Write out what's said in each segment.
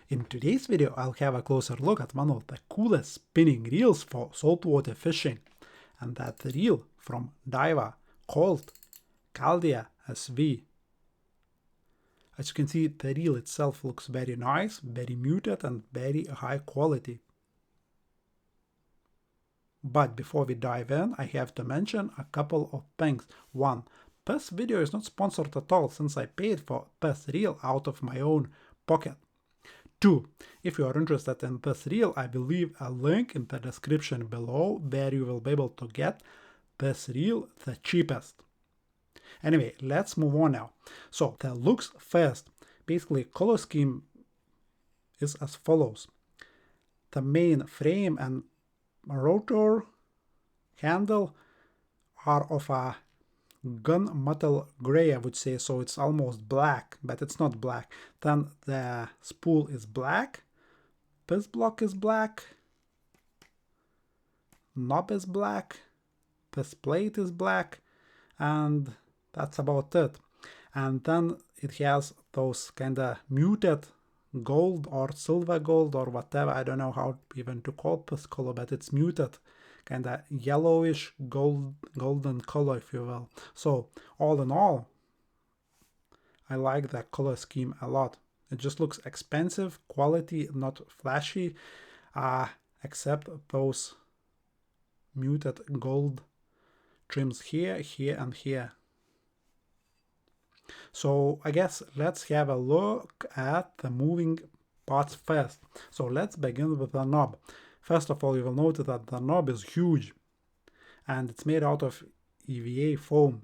In today's video, I'll have a closer look at one of the coolest spinning reels for saltwater fishing, and that's the reel from Daiwa called Caldia SW. As you can see, the reel itself looks very nice, very muted and very high quality. But before we dive in, I have to mention a couple of things. One, this video is not sponsored at all since I paid for this reel out of my own pocket. 2. If you are interested in this reel, I will leave a link in the description below where you will be able to get this reel the cheapest. Anyway, let's move on now. So the looks first. Basically, color scheme is as follows. The main frame and rotor handle are of a gunmetal gray, I would say, so it's almost black, but it's not black. Then the spool is black, this block is black, knob is black, this plate is black, and that's about it. And then it has those kind of muted gold or silver gold or whatever, I don't know how even to call this color, but it's muted, kind of yellowish golden color, if you will. So all in all, I like that color scheme a lot. It just looks expensive, quality not flashy, except those muted gold trims here, here and here. So I guess let's have a look at the moving parts first. So let's begin with the knob. First of all, you will notice that the knob is huge and it's made out of EVA foam.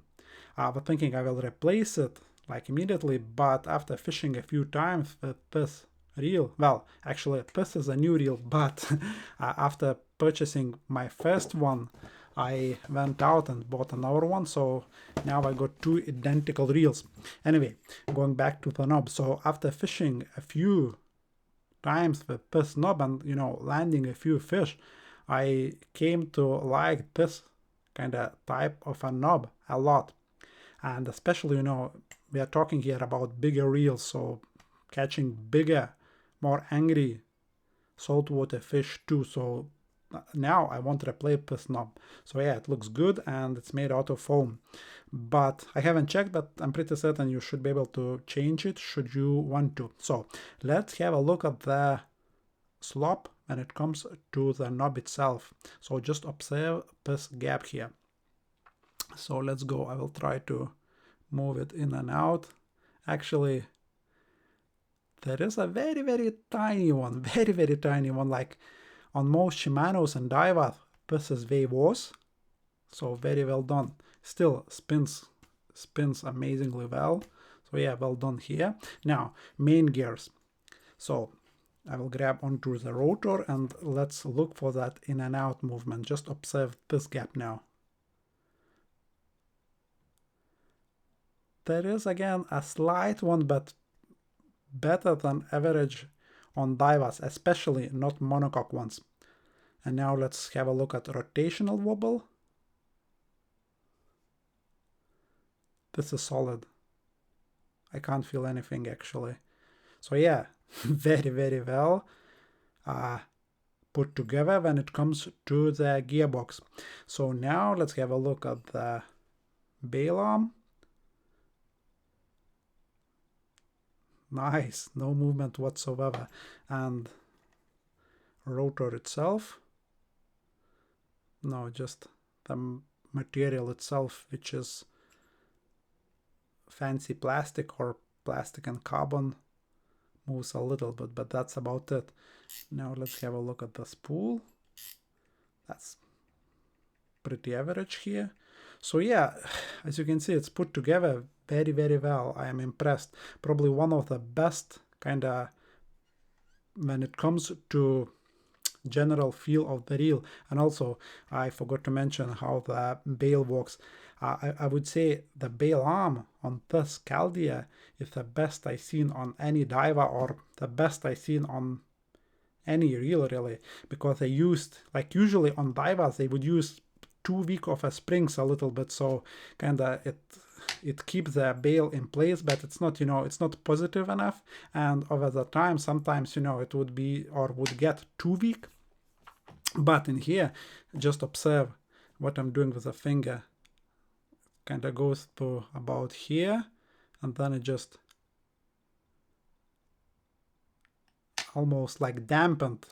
I was thinking I will replace it like immediately, but after fishing a few times with this reel, well, actually this is a new reel, but after purchasing my first one, I went out and bought another one, so now I got two identical reels. Anyway, going back to the knob. So after fishing a few times with this knob and, you know, landing a few fish, I came to like this kind of type of a knob a lot. And especially, you know, we are talking here about bigger reels, so catching bigger, more angry saltwater fish too. So now I want to replace this knob. So yeah, it looks good and it's made out of foam. But I haven't checked, but I'm pretty certain you should be able to change it should you want to. So let's have a look at the slop when it comes to the knob itself. So just observe this gap here. So let's go. I will try to move it in and out. Actually, there is a very tiny one, very tiny one, like on most Shimanos and Daiwa, this is way worse. So very well done. Still spins amazingly well. So yeah, well done here. Now, main gears. So I will grab onto the rotor and let's look for that in and out movement. Just observe this gap now. There is again a slight one, but better than average on Daiwas, especially not monocoque ones. And now let's have a look at rotational wobble. This is solid. I can't feel anything actually. So yeah, very well put together when it comes to the gearbox. So now let's have a look at the bail arm. Nice, no movement whatsoever. And rotor itself, no, just the material itself, which is fancy plastic or plastic and carbon, moves a little bit, but that's about it. Now let's have a look at the spool. That's pretty average here. So yeah, as you can see, it's put together very well. I am impressed. Probably one of the best kind of when it comes to general feel of the reel. And also I forgot to mention how the bail works. I would say the bail arm on this Caldia is the best I've seen on any Daiwa, or the best I've seen on any reel really, because they used, like usually on Daivas they would use 2 weeks of a springs a little bit, so kinda it keeps the bail in place, but it's not, it's not positive enough. And over the time, sometimes, it would be or would get too weak. But in here, just observe what I'm doing with the finger. Kind of goes to about here, and then it just almost like dampened.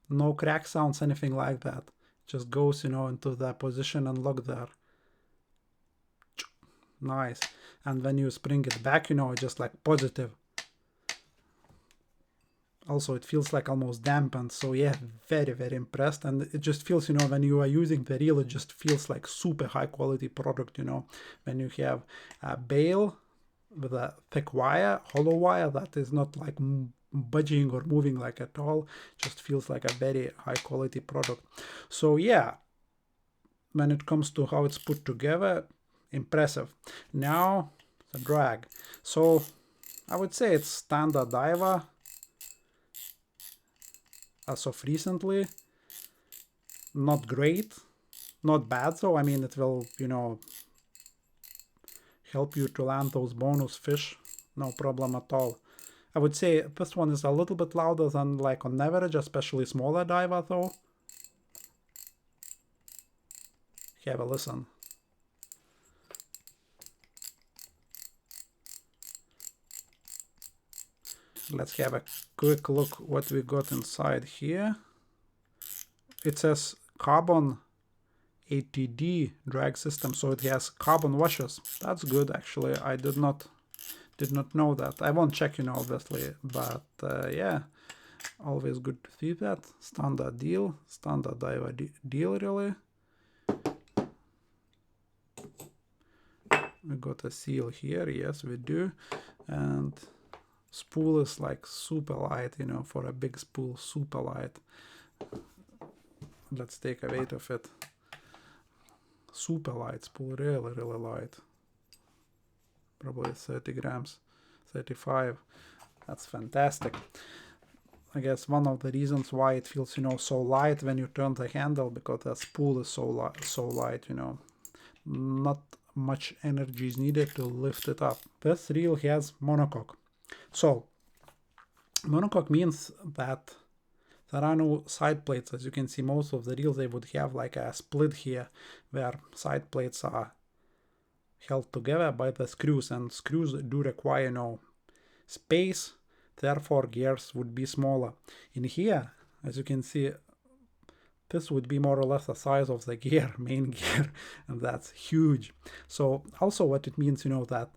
No crack sounds, anything like that. Just goes, into the position and lock there. Nice. And when you spring it back, it's just like positive. Also, it feels like almost dampened. So yeah, very, very impressed. And it just feels, when you are using the reel, it just feels like super high quality product, when you have a bail with a thick wire, hollow wire that is not like budging or moving like at all, just feels like a very high quality product. So yeah, when it comes to how it's put together, impressive. Now the drag. So I would say it's standard Daiwa as of recently. Not great, not bad though. I mean, it will, help you to land those bonus fish, no problem at all. I would say this one is a little bit louder than like on average, especially smaller Daiwa though. Have a listen. Let's have a quick look what we got inside here. It says carbon ATD drag system, so it has carbon washers. That's good actually. I did not know that. I won't check, obviously, but yeah, always good to see that. Standard deal, standard Daiwa deal really. We got a seal here, yes we do, and spool is like super light, for a big spool, super light. Let's take a weight of it. Super light spool, really, really light. Probably 30 grams, 35. That's fantastic. I guess one of the reasons why it feels, so light when you turn the handle, because the spool is so light, not much energy is needed to lift it up. This reel has monocoque. So monocoque means that there are no side plates. As you can see, most of the reels, they would have like a split here where side plates are held together by the screws, and screws do require no space, therefore gears would be smaller. In here, as you can see, this would be more or less the size of the gear, main gear, and that's huge. So also what it means, that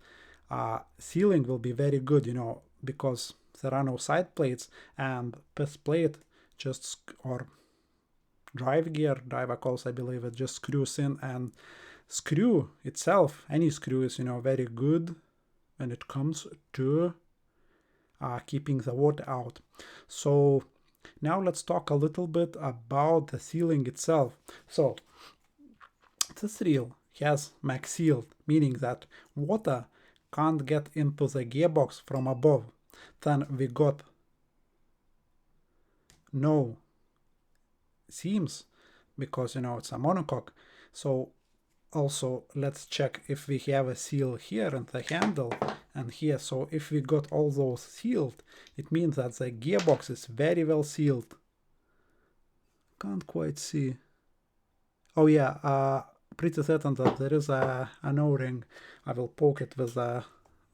sealing will be very good, because there are no side plates, and this plate just, or drive gear, Daiwa calls, I believe, it just screws in, and screw itself, any screw is, very good when it comes to keeping the water out. So now let's talk a little bit about the sealing itself. So this reel has Magsealed, meaning that water can't get into the gearbox from above. Then we got no seams because, it's a monocoque. So also let's check if we have a seal here in the handle and here. So if we got all those sealed, it means that the gearbox is very well sealed. Can't quite see. Oh yeah, pretty certain that there is an O-ring. I will poke it with a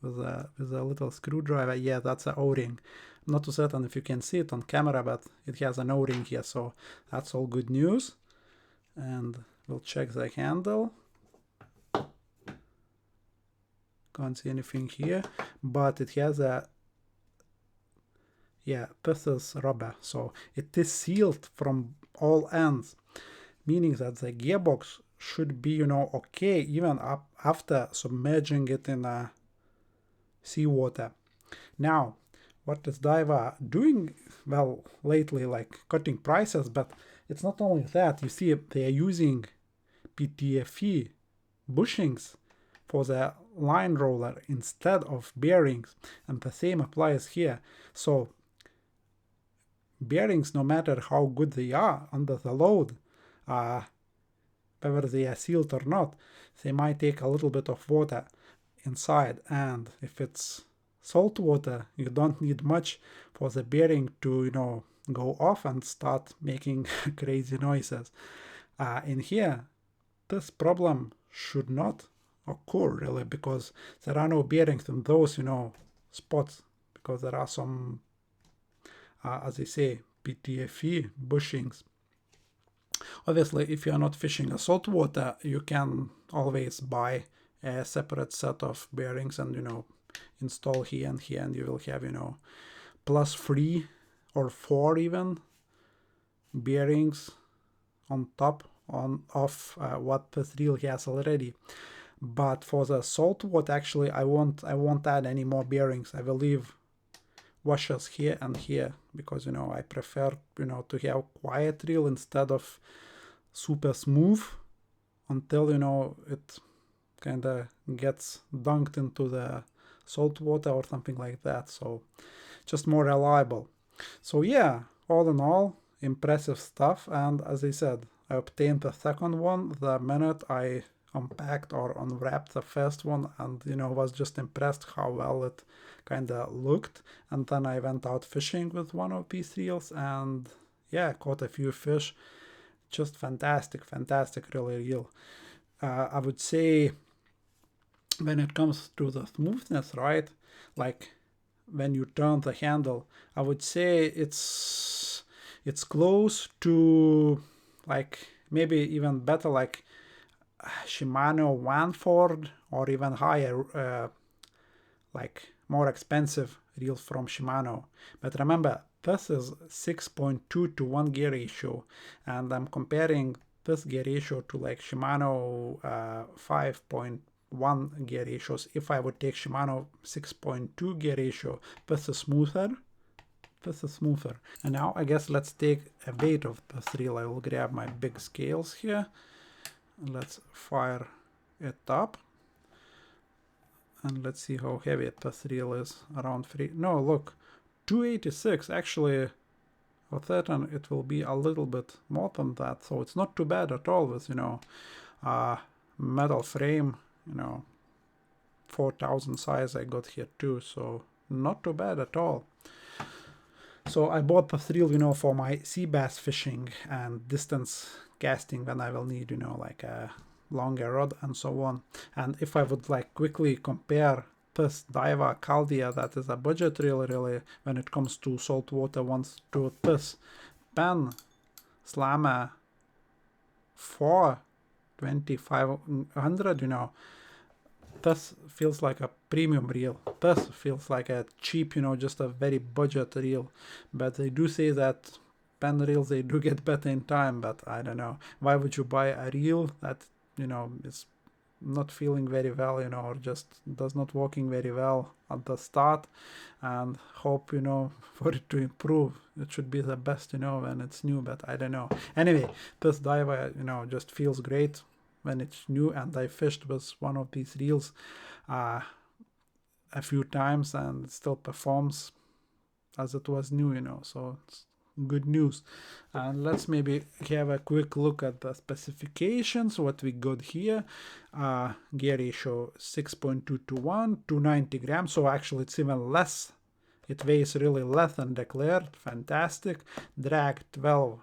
little screwdriver. Yeah, that's an O-ring. Not too certain if you can see it on camera, but it has an O-ring here, so that's all good news. And we'll check the handle. Can't see anything here, but it has a, yeah, this is rubber, so it is sealed from all ends, meaning that the gearbox should be, okay, even up after submerging it in seawater. Now, what is Daiwa doing? Well, lately, like cutting prices, but it's not only that. You see, they are using PTFE bushings for the line roller instead of bearings, and the same applies here. So bearings, no matter how good they are under the load, whether they are sealed or not, they might take a little bit of water inside, and if it's salt water, you don't need much for the bearing to, go off and start making crazy noises. In here, this problem should not occur really, because there are no bearings in those, spots, because there are some, as I say, PTFE bushings. Obviously, if you are not fishing a saltwater, you can always buy a separate set of bearings and, install here, and you will have, plus 3 or 4 even bearings on top of what this reel has already. But for the saltwater, actually, I won't add any more bearings. I will leave washers here and here, because I prefer to have quiet reel instead of super smooth until it kind of gets dunked into the salt water or something like that. So just more reliable. So yeah, all in all, impressive stuff. And as I said, I obtained the second one the minute I unpacked or unwrapped the first one, and was just impressed how well it kind of looked. And then I went out fishing with one of these reels, and yeah, caught a few fish. Just fantastic really reel. I would say when it comes to the smoothness, right, like when you turn the handle, I would say it's close to, like, maybe even better, like Shimano Wanford, or even higher, like more expensive reels from Shimano. But remember, this is 6.2 to 1 gear ratio, and I'm comparing this gear ratio to like Shimano 5.1 gear ratios. If I would take Shimano 6.2 gear ratio, this is smoother. And now I guess let's take a weight of this reel. I will grab my big scales here. Let's fire it up. And let's see how heavy this reel is. Around 286. Actually, for certain it will be a little bit more than that. So it's not too bad at all with, metal frame, 4000 size I got here too. So not too bad at all. So I bought this reel, for my Seabass fishing and distance casting when I will need, like a longer rod and so on. And if I would like quickly compare this Daiwa Caldia, that is a budget reel really when it comes to saltwater ones, to this Pen Slammer 4 2500, this feels like a premium reel. This feels like a cheap, just a very budget reel. But they do say that pen reels, they do get better in time, but I don't know. Why would you buy a reel that, is not feeling very well, or just does not working very well at the start, and hope, for it to improve? It should be the best, when it's new, but I don't know. Anyway, this Daiwa, just feels great when it's new, and I fished with one of these reels a few times, and it still performs as it was new, so it's good news. And let's maybe have a quick look at the specifications, what we got here. Gear ratio 6.2 to 1, 290 grams, so actually it's even less. It weighs really less than declared. Fantastic. Drag 12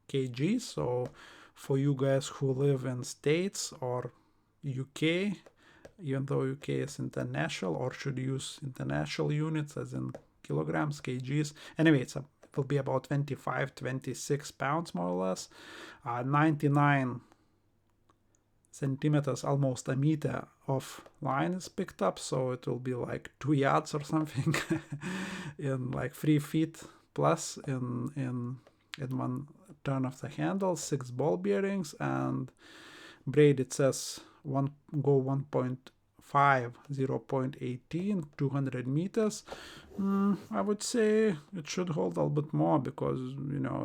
kg, so for you guys who live in States or UK, even though UK is international, or should use international units as in kilograms, kgs. Anyway, it will be about 25-26 pounds more or less. 99 centimeters, almost a meter of line is picked up, so it will be like 2 yards or something in like 3 feet plus in one turn of the handle. 6 ball bearings, and braid, it says go 1.5, 0.18, 200 meters. I would say it should hold a little bit more, because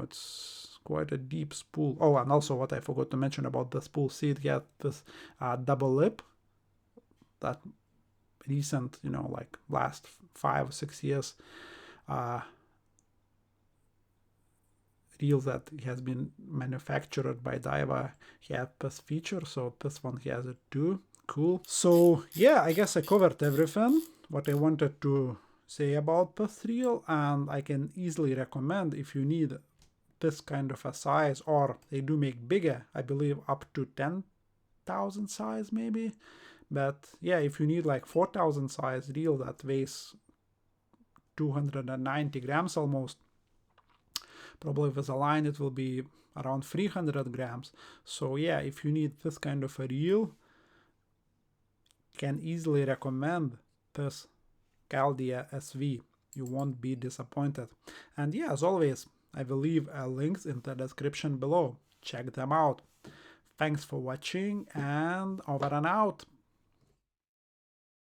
it's quite a deep spool. Oh, and also what I forgot to mention about the spool, see, it had this double lip that recent, like last 5 or 6 years reels that has been manufactured by Daiwa have this feature, so this one has it too. Cool. So yeah, I guess I covered everything what I wanted to say about this reel, and I can easily recommend if you need this kind of a size, or they do make bigger, I believe up to 10,000 size maybe. But yeah, if you need like 4,000 size reel that weighs 290 grams almost, probably with a line it will be around 300 grams. So yeah, if you need this kind of a reel, can easily recommend this Caldia SW. You won't be disappointed. And yeah, as always, I will leave links in the description below. Check them out. Thanks for watching, and over and out.